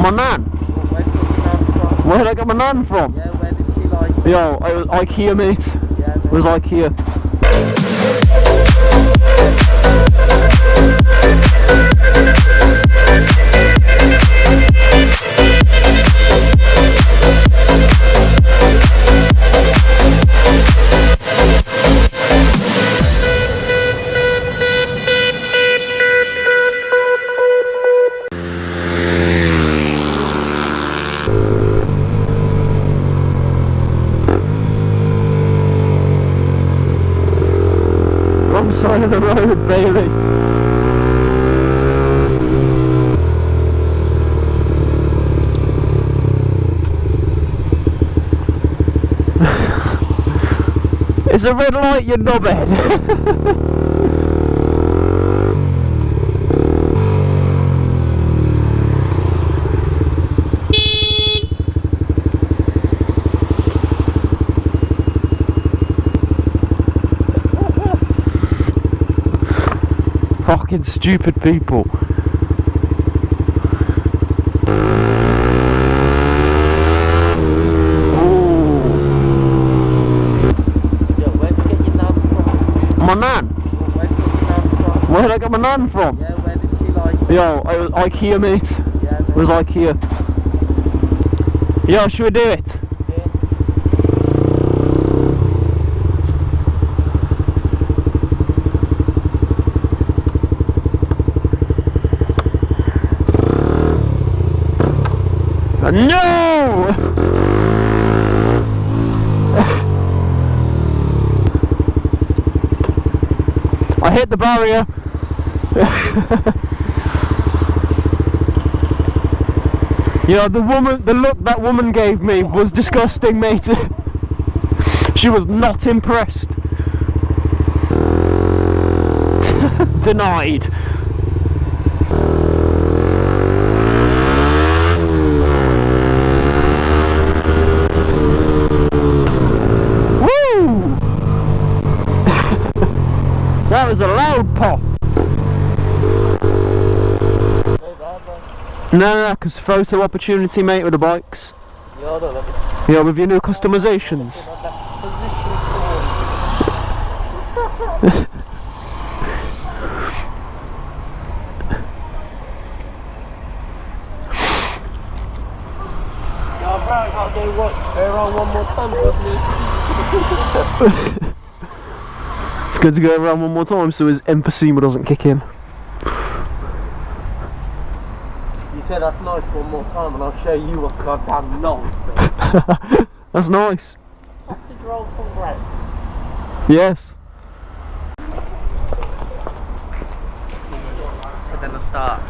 My nan? Where did you get your nan from? Where did I get my nan from? Yeah, where does she like? Yo, it was IKEA, mate. Yeah, It was IKEA. Wrong side of the road, Bailey. It's a red light, you knobhead. Fucking stupid people. My nan? Where did you get your nan from? Where did I get my nan from? Yeah, where does she like? Yo, it was IKEA, mate. Yeah, It was IKEA. Yo, should we do it? No! I hit the barrier. You know, the look that woman gave me was disgusting, mate. She was not impressed. Denied. Woo! That was a loud pop. No, because photo opportunity, mate, with the bikes. Yeah, with your new customizations. It's good to go around one more time so his emphysema doesn't kick in. You say that's nice one more time and I'll show you what's goddamn nice. That's nice. Sausage roll from Greggs. Yes. So then I start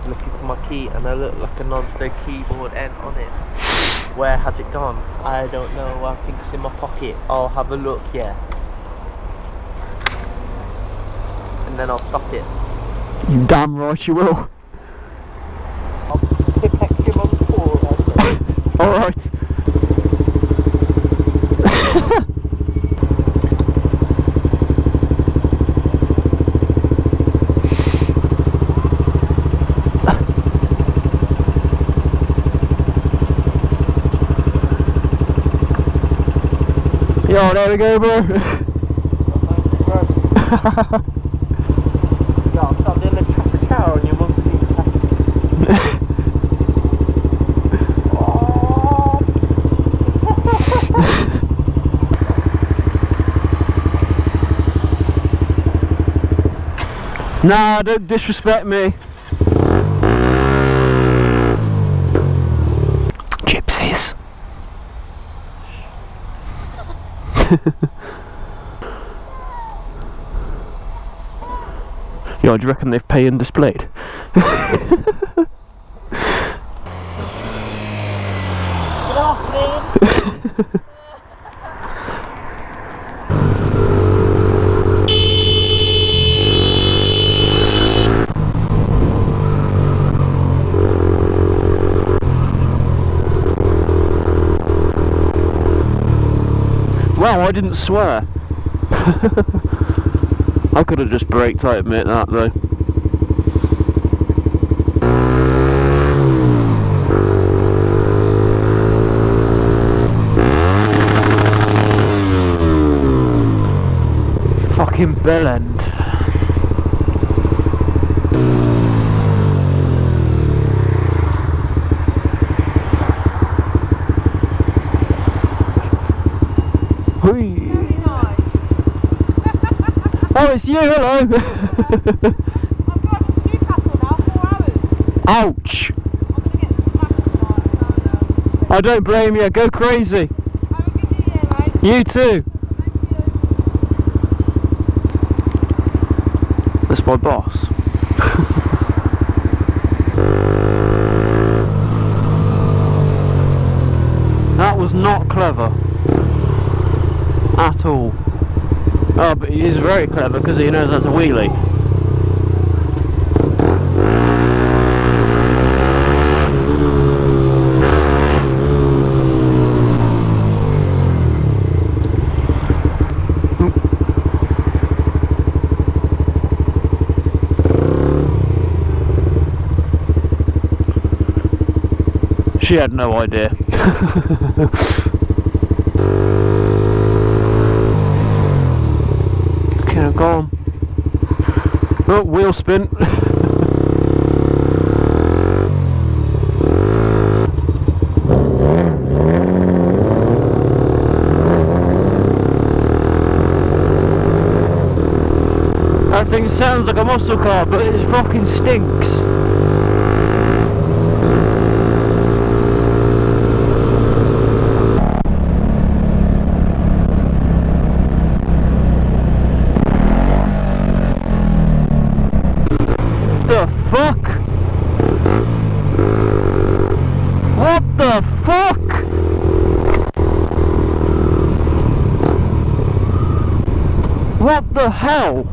looking for my key and I look like a non-stick keyboard end on it. Where has it gone? I don't know. I think it's in my pocket. I'll have a look, yeah. And then I'll stop it. You damn right you will. I'll tip extra mum's forward. Alright. Yo, there we go, bro. Yeah, I'll start doing a chatter shower on your mum's knee. Nah, don't disrespect me. Gypsies. Yo, do you reckon they've paid and displayed? Get off, man! Wow, I didn't swear. I could have just braked, I admit that though. fucking bell end. Hui. Very nice. Oh, it's you, hello! I'm driving to Newcastle now, 4 hours. Ouch! I'm going to get smashed tonight, so I don't blame you, go crazy! have a good new year, mate. You too! Thank you. That's my boss. That was not clever. At all. Oh, but he is very clever because he knows that's a wheelie. She had no idea. Okay, go on. Oh, wheel spin. That thing sounds like a muscle car, but it fucking stinks. The fuck? What the fuck? What the hell?